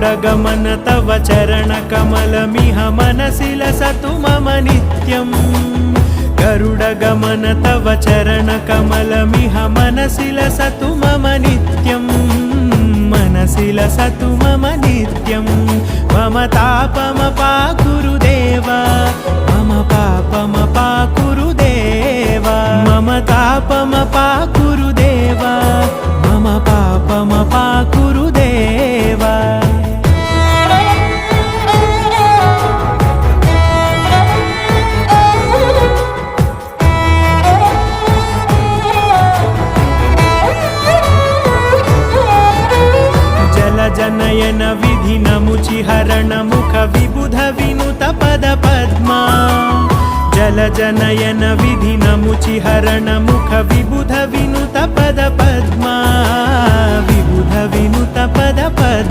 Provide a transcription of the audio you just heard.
गरुडगमन तव चरणकमलमिह मनसि लसतु मम नित्यम् गरुडगमन तव चरणकमलमिह मनसि लसतु मम नित्यम् मनसि लसतु मम नित्यं मम तापमपाकुरु देवा मम पापमपाकुरु देवा मम तापमपाकुरु देवा मम पापमपाकुरु देवा जनयन विधि नमुचिहरण मुख विबुध विनुत पद पद्मा जल जनयन विधि नमुचिहरण मुख विबुध विनुत पद पद्मा विबुध विनुत पद पद्मा।